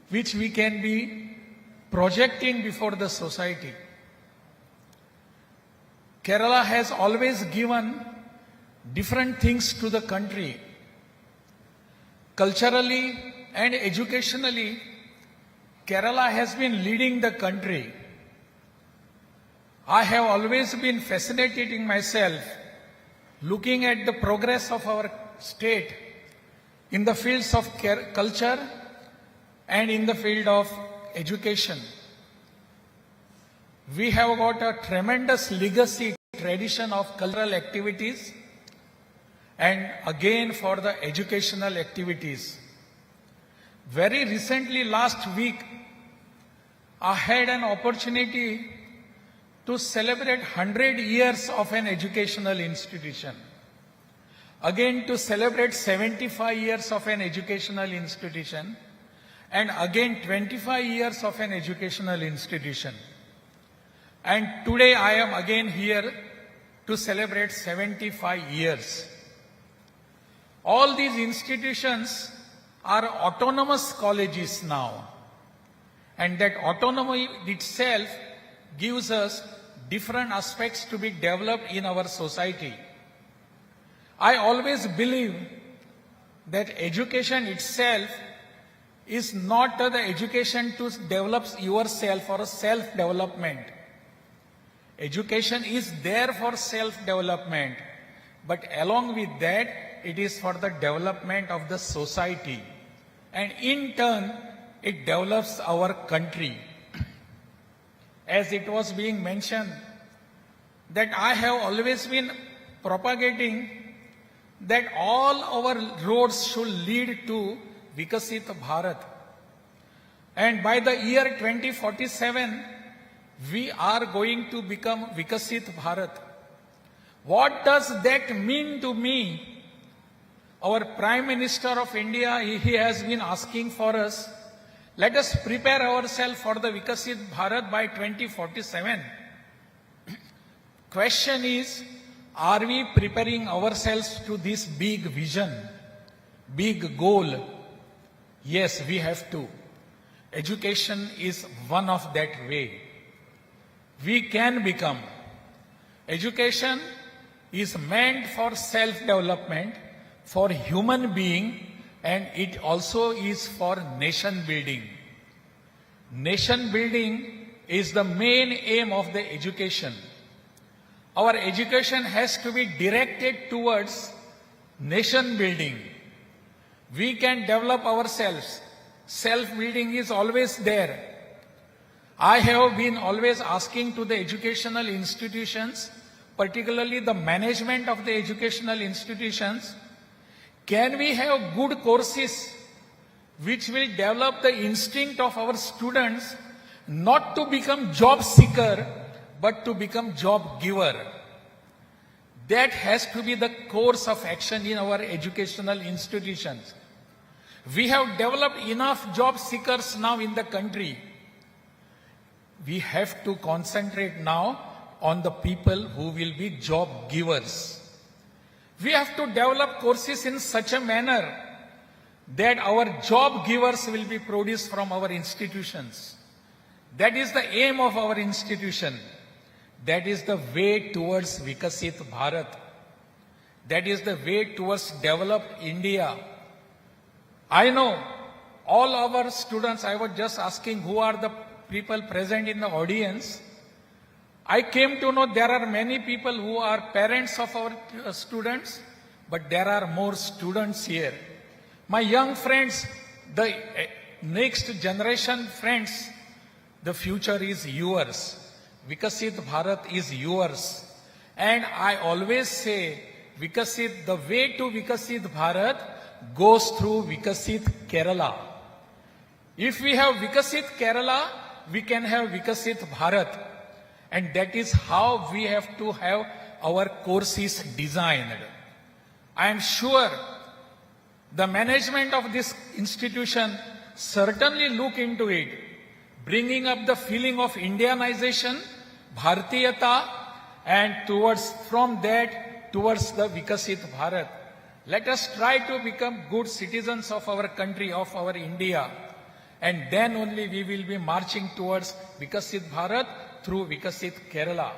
which we can be projecting before the society. Kerala has always given different things to the country. Culturally and educationally, Kerala has been leading the country. I have always been fascinated in myself looking at the progress of our state in the fields of culture and in the field of education. We have got a tremendous legacy tradition of cultural activities and again for the educational activities. Very recently, last week, I had an opportunity to celebrate 100 years of an educational institution. Again to celebrate 75 years of an educational institution, and again 25 years of an educational institution. And today I am again here to celebrate 75 years. All these institutions are autonomous colleges now. And that autonomy itself gives us different aspects to be developed in our society. I always believe that education itself is not the education to develop yourself or self-development. Education is there for self-development, but along with that, it is for the development of the society. And in turn, it develops our country. As it was being mentioned, that I have always been propagating that all our roads should lead to Vikasit Bharat. And by the year 2047, we are going to become Vikasit Bharat. What does that mean to me? Our Prime Minister of India, he has been asking for us, let us prepare ourselves for the Vikasit Bharat by 2047. Question is, are we preparing ourselves to this big vision, big goal? Yes, we have to. Education is one of that way. We can become. Education is meant for self-development, for human being, and it also is for nation building. Nation building is the main aim of the education. Our education has to be directed towards nation building. We can develop ourselves. Self-building is always there. I have been always asking to the educational institutions, particularly the management of the educational institutions, can we have good courses which will develop the instinct of our students not to become job seeker, but to become job giver? That has to be the course of action in our educational institutions. We have developed enough job seekers now in the country. We have to concentrate now on the people who will be job givers. We have to develop courses in such a manner that our job givers will be produced from our institutions. That is the aim of our institution. That is the way towards Vikasit Bharat. That is the way towards developed India. I know all our students, I was just asking who are the people present in the audience. I came to know there are many people who are parents of our students, but there are more students here. My young friends, the next generation friends, the future is yours. Vikasit Bharat is yours. And I always say, Vikasit, the way to Vikasit Bharat goes through Vikasit Kerala. If we have Vikasit Kerala, we can have Vikasit Bharat. And that is how we have to have our courses designed. I am sure the management of this institution certainly look into it, bringing up the feeling of Indianization, Bharatiyata, and from that towards the Vikasit Bharat. Let us try to become good citizens of our country, of our India. and then only we will be marching towards Vikasit Bharat through Vikasit Kerala.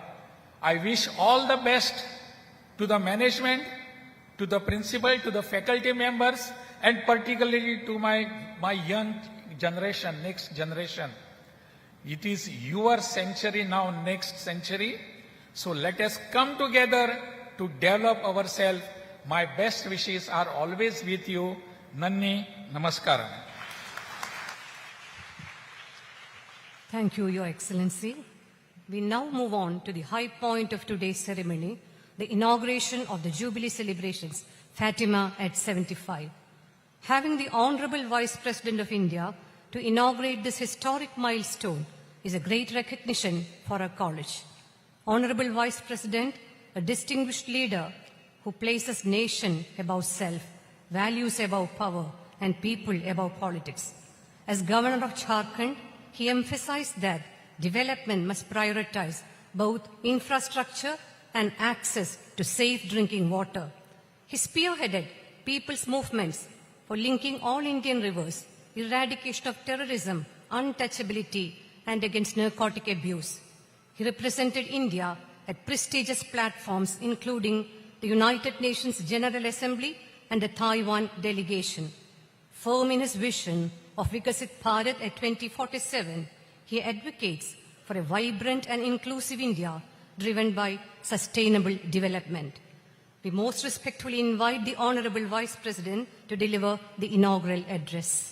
I wish all the best to the management, to the principal, to the faculty members, and particularly to my young generation, next generation. It is your century now, next century. So let us come together to develop ourselves. My best wishes are always with you. Nanni, namaskaram. Thank you, Your Excellency. We now move on to the high point of today's ceremony, the inauguration of the Jubilee celebrations, Fatima at 75. Having the Honorable Vice President of India to inaugurate this historic milestone is a great recognition for our college. Honorable Vice President, a distinguished leader who places nation above self, values above power, and people above politics. As Governor of Jharkhand, he emphasized that development must prioritize both infrastructure and access to safe drinking water. He spearheaded people's movements for linking all Indian rivers, eradication of terrorism, untouchability, and against narcotic abuse. He represented India at prestigious platforms including the United Nations General Assembly and the Taiwan delegation. Firm in his vision of Vikasit Bharat at 2047, he advocates for a vibrant and inclusive India driven by sustainable development. We most respectfully invite the Honorable Vice President to deliver the inaugural address.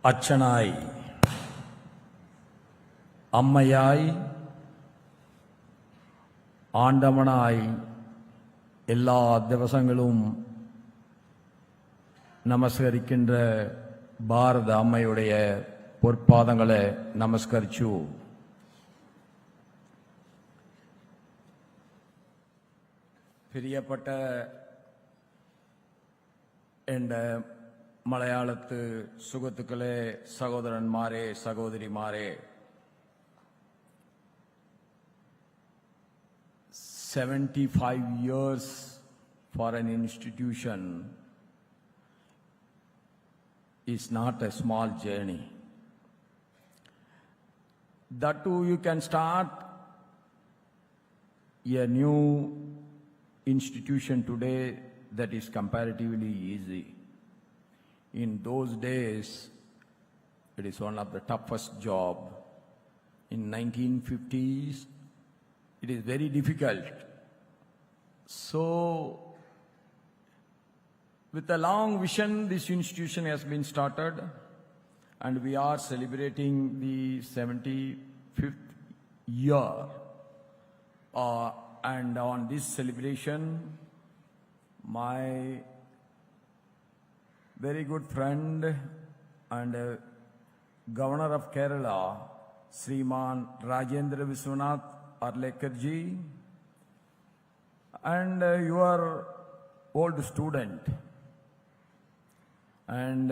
അച്ഛനായി, അമ്മയായി, ആണ്ടവനായി എല്ലാ ദിവസങ്ങളും நமஸ்கரிக்கின்ற பாரத அம்மையுடைய பொற்பாதங்களை நமஸ்கரிച്ചു. പ്രിയപ്പെട്ട എൻ്റെ മലയാളത്ത് സുഹൃത്തുക്കളെ, സഹോദരന്മാരെ, സഹോദരിമാരെ, 75 years for an institution is not a small journey. That too, you can start a new institution today that is comparatively easy. In those days, it is one of the toughest job. In 1950s, it is very difficult. So, with a long vision, this institution has been started, and we are celebrating the 75th year. And on this celebration, my very good friend and Governor of Kerala, Sriman Rajendra Viswanath Arlekarji, and your old student, and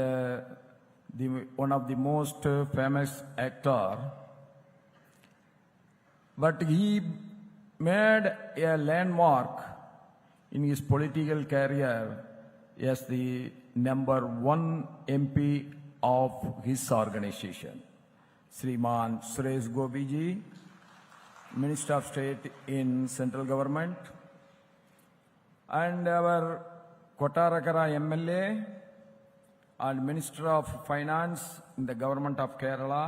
one of the most famous actor, but he made a landmark in his political career as the #1 MP of his organization, Sriman Suresh Gopi ji, Minister of State in central government, and our Kottarakara MLA and Minister of Finance in the government of Kerala,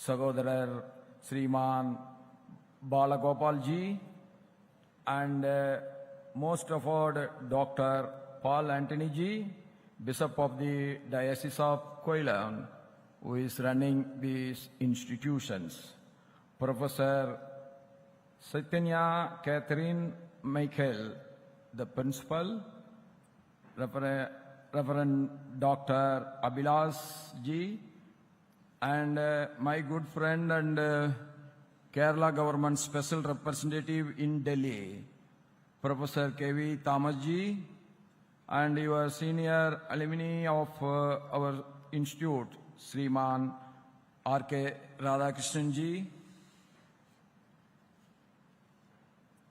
Sagodharar Sriman Balagopal ji, and most of all Dr. Paul Antony ji, Bishop of the Diocese of Kollam, who is running these institutions, Professor Chaitanya Catherine Michael, the principal, Reverend Dr. Abhilash ji, and my good friend and Kerala government special representative in Delhi, Professor K.V. Thomas ji, and your senior alumni of our institute, Sriman R.K. Radhakrishnan ji,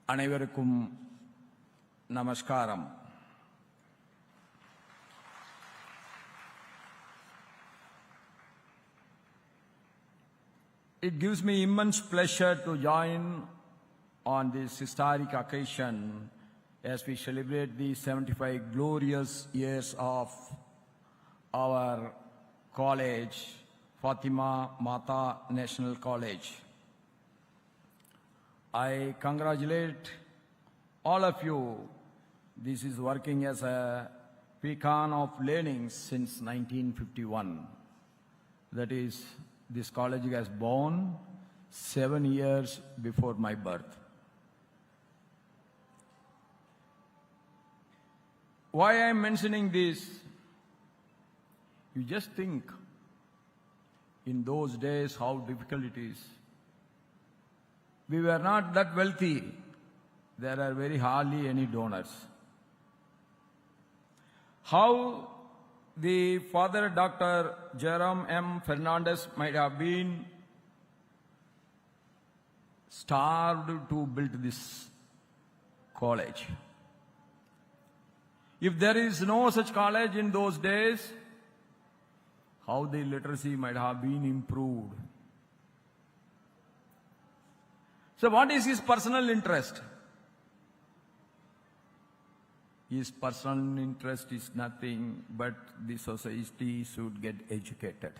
அனைவருக்கும் நமஸ்காரம். It gives me immense pleasure to join on this historic occasion as we celebrate the 75 glorious years of our college, Fatima Mata National College. I congratulate all of you. This is working as a beacon of learning since 1951. That is, this college was born 7 years before my birth. Why I am mentioning this? You just think in those days how difficult it is. We were not that wealthy. There are very hardly any donors. How the father Dr. Jerome M. Fernandez might have been starved to build this college. If there is no such college in those days, how the literacy might have been improved. So what is his personal interest? His personal interest is nothing but the society should get educated.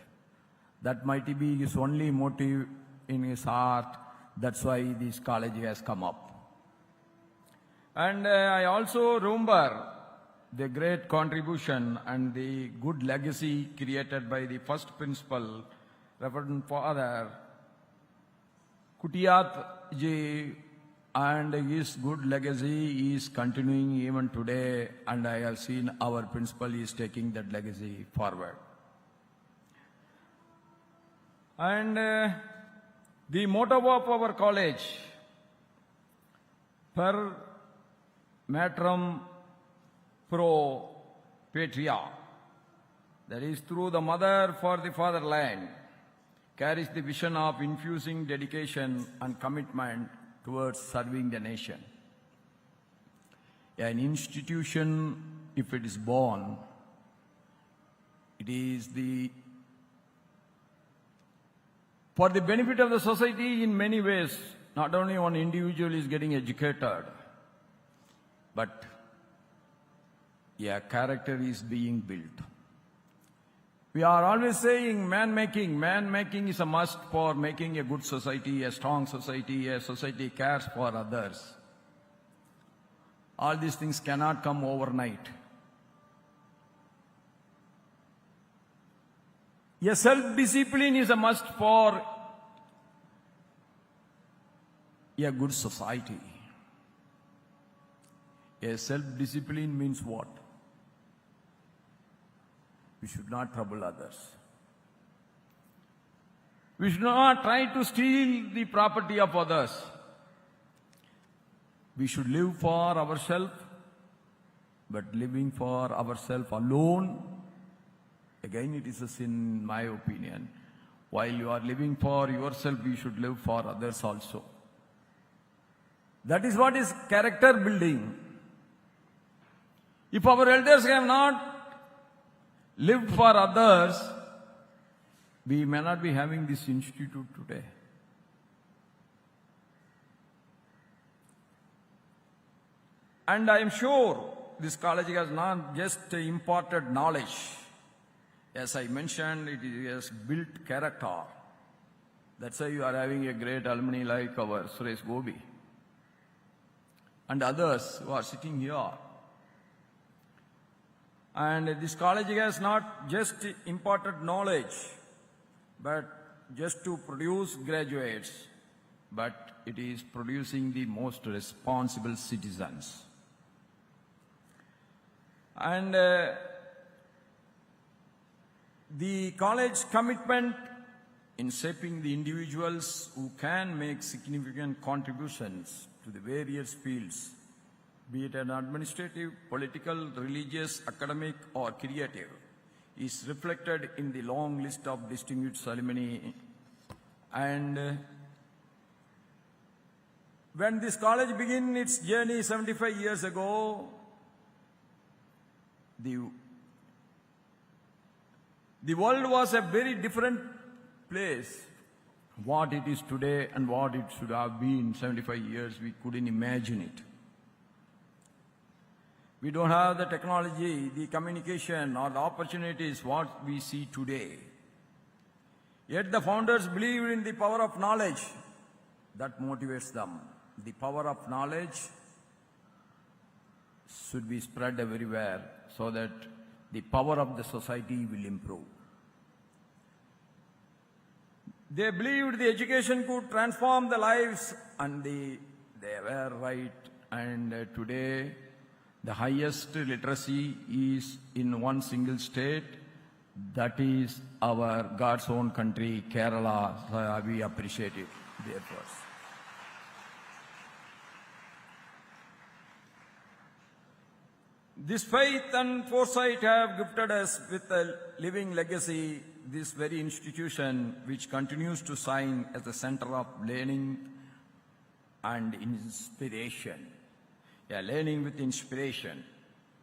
That might be his only motive in his heart. That's why this college has come up. And I also remember the great contribution and the good legacy created by the first principal, Reverend Father Kutiyat ji, and his good legacy is continuing even today, and I have seen our principal is taking that legacy forward. And the motto of our college, per matrum pro patria, that is, through the mother for the fatherland, carries the vision of infusing dedication and commitment towards serving the nation. An institution, if it is born, it is for the benefit of the society in many ways. Not only one individual is getting educated, but a character is being built. We are always saying man-making. Man-making is a must for making a good society, a strong society, a society cares for others. All these things cannot come overnight. A self-discipline is a must for a good society. A self-discipline means what? We should not trouble others. We should not try to steal the property of others. We should live for ourselves, but living for ourselves alone, again it is a sin in my opinion. While you are living for yourself, you should live for others also. That is what is character building. If our elders have not lived for others, we may not be having this institute today. And I am sure this college has not just imparted knowledge. As I mentioned, it has built character. That's why you are having a great alumni like our Suresh Gobi and others who are sitting here. And this college has not just imparted knowledge, but just to produce graduates, but it is producing the most responsible citizens. And the college commitment in shaping the individuals who can make significant contributions to the various fields be it an administrative, political, religious, academic, or creative, is reflected in the long list of distinguished alumni. And when this college began its journey 75 years ago, the world was a very different place. What it is today and what it should have been 75 years, we couldn't imagine it. We don't have the technology, the communication, or the opportunities what we see today. Yet the founders believed in the power of knowledge. That motivates them. The power of knowledge should be spread everywhere so that the power of the society will improve. They believed the education could transform the lives, and they were right. And today, the highest literacy is in one single state. That is our God's own country, Kerala. So we appreciate it, their efforts. This faith and foresight have gifted us with a living legacy, this very institution which continues to shine as the center of learning and inspiration. Yeah, learning with inspiration.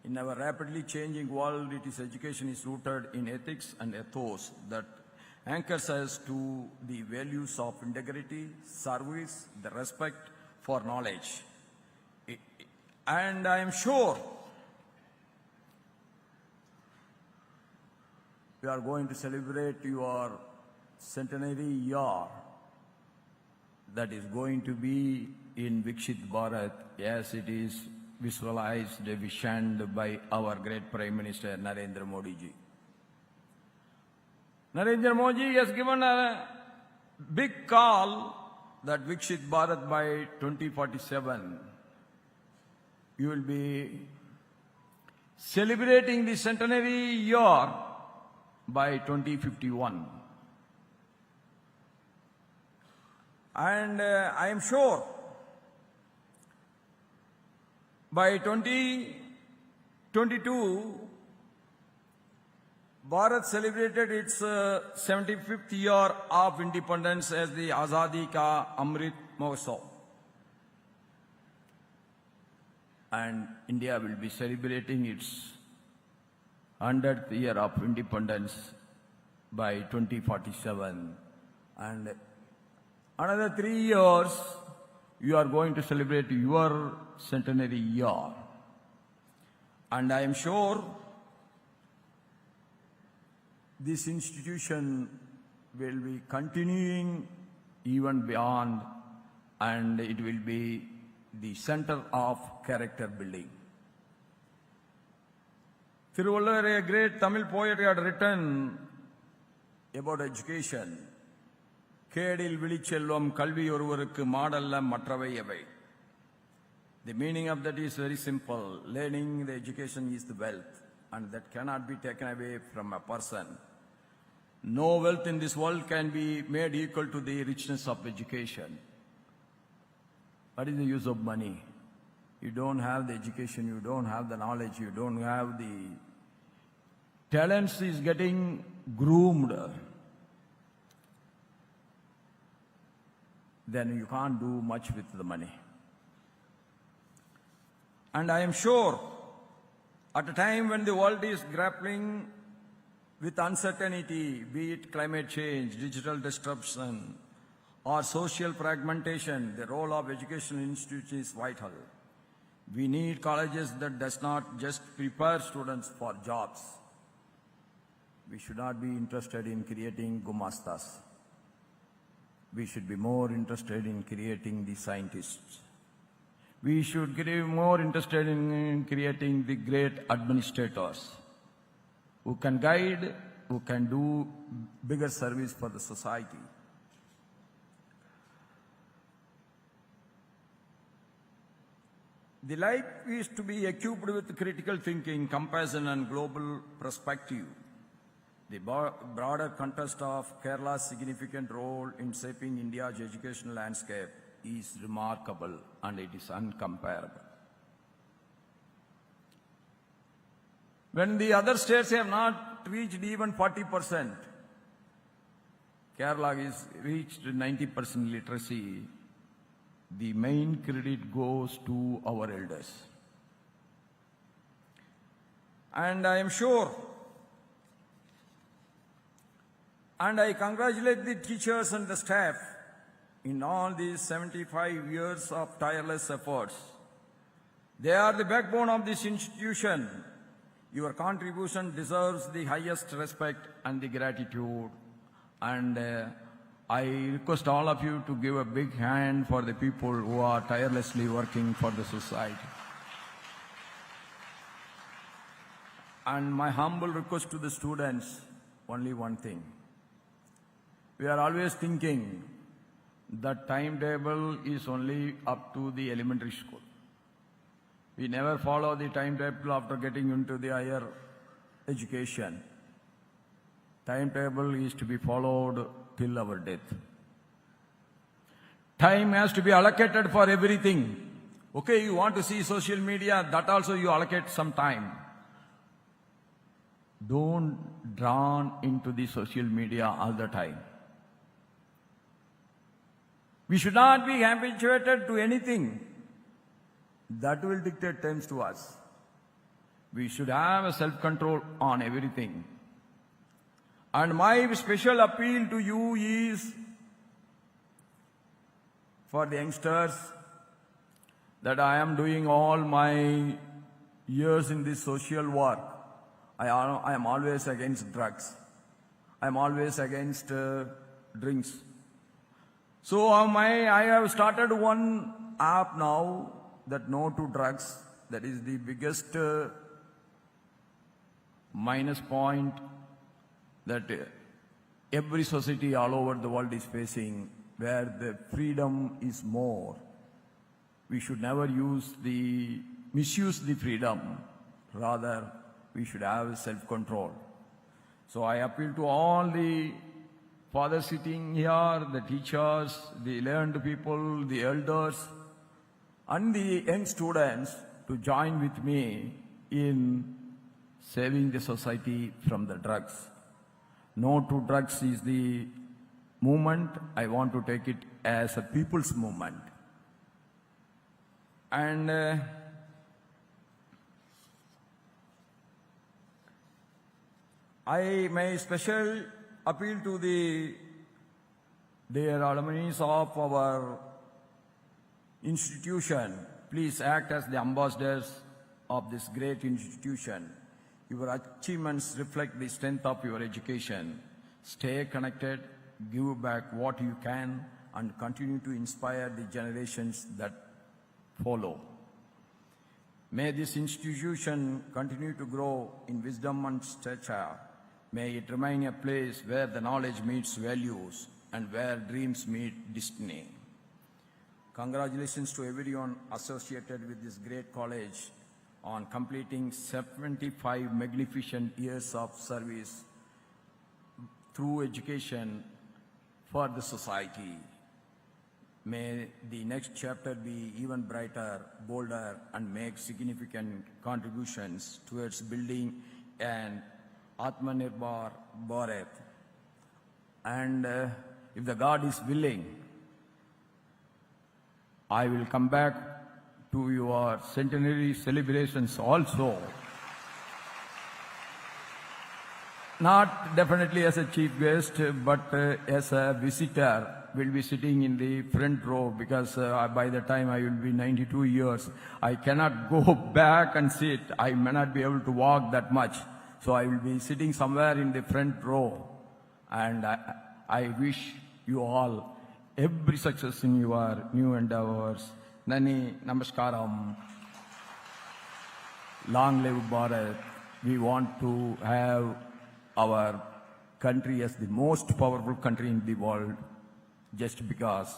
In our rapidly changing world, education is rooted in ethics and ethos that anchors us to the values of integrity, service, the respect for knowledge. And I am sure we are going to celebrate your centenary year that is going to be in Viksit Bharat as it is visualized, visioned by our great Prime Minister Narendra Modi ji. Narendra Modi has given a big call that Viksit Bharat by 2047 you will be celebrating the centenary year by 2051. And I am sure by 2022, Bharat celebrated its 75th year of independence as the Azadi Ka Amrit Mahotsav. And India will be celebrating its 100th year of independence by 2047. And another 3 years, you are going to celebrate your centenary year. And I am sure this institution will be continuing even beyond, and it will be the center of character building. Thiruvalluvar, a great Tamil poet, had written about education. Kedil vilichelvam kalvi oruvarukku maadalla matravai evai. The meaning of that is very simple. Learning, the education is the wealth, and that cannot be taken away from a person. No wealth in this world can be made equal to the richness of education. What is the use of money? You don't have the education, you don't have the knowledge, you don't have the talents is getting groomed. Then you can't do much with the money. And I am sure at a time when the world is grappling with uncertainty, be it climate change, digital disruption, or social fragmentation, the role of educational institutions is vital. We need colleges that does not just prepare students for jobs. We should not be interested in creating gumastas. We should be more interested in creating the scientists. We should be more interested in creating the great administrators who can guide, who can do bigger service for the society. The life is to be equipped with critical thinking, compassion, and global perspective. The broader context of Kerala's significant role in shaping India's educational landscape is remarkable, and it is uncomparable. when the other states have not reached even 40%. Kerala is reached 90% literacy. The main credit goes to our elders. And I am sure, and I congratulate the teachers and the staff in all these 75 years of tireless efforts. They are the backbone of this institution. Your contribution deserves the highest respect and the gratitude. And I request all of you to give a big hand for the people who are tirelessly working for the society. And my humble request to the students, only one thing. We are always thinking that timetable is only up to the elementary school. We never follow the timetable after getting into the higher education. Timetable is to be followed till our death. Time has to be allocated for everything. Okay, you want to see social media, that also you allocate some time. Don't drown into the social media all the time. We should not be habituated to anything that will dictate times to us. We should have a self-control on everything. And my special appeal to you is for the youngsters that I am doing all my years in this social work. I am always against drugs. I am always against drinks. So I have started one app now, that No to Drugs. That is the biggest minus point that every society all over the world is facing, where the freedom is more. We should never misuse the freedom. Rather, we should have self-control. So I appeal to all the fathers sitting here, the teachers, the learned people, the elders, and the young students to join with me in saving the society from the drugs. No to drugs is the movement. I want to take it as a people's movement. And my special appeal to the dear alumni of our institution, please act as the ambassadors of this great institution. Your achievements reflect the strength of your education. Stay connected, give back what you can, and continue to inspire the generations that follow. May this institution continue to grow in wisdom and stature. May it remain a place where the knowledge meets values and where dreams meet destiny. Congratulations to everyone associated with this great college on completing 75 magnificent years of service through education for the society. May the next chapter be even brighter, bolder, and make significant contributions towards building an Atmanirbhar Bharat. And if the God is willing, I will come back to your centenary celebrations also. Not definitely as a chief guest, but as a visitor. Will be sitting in the front row because by the time I will be 92 years, I cannot go back and sit. I may not be able to walk that much. So I will be sitting somewhere in the front row. And I wish you all every success in your new endeavors. Nani, namaskaram. Long live Bharat. We want to have our country as the most powerful country in the world, just because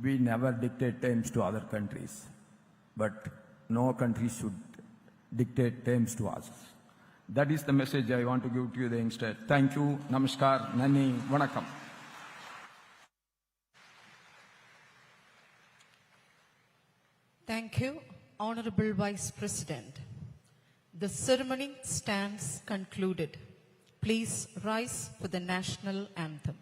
we never dictate terms to other countries. But no country should dictate terms to us. That is the message I want to give to you, the youngster. Thank you. Namaskar. Nani. Vanakkam. Thank you, Honorable Vice President. The ceremony stands concluded. Please rise for the national anthem.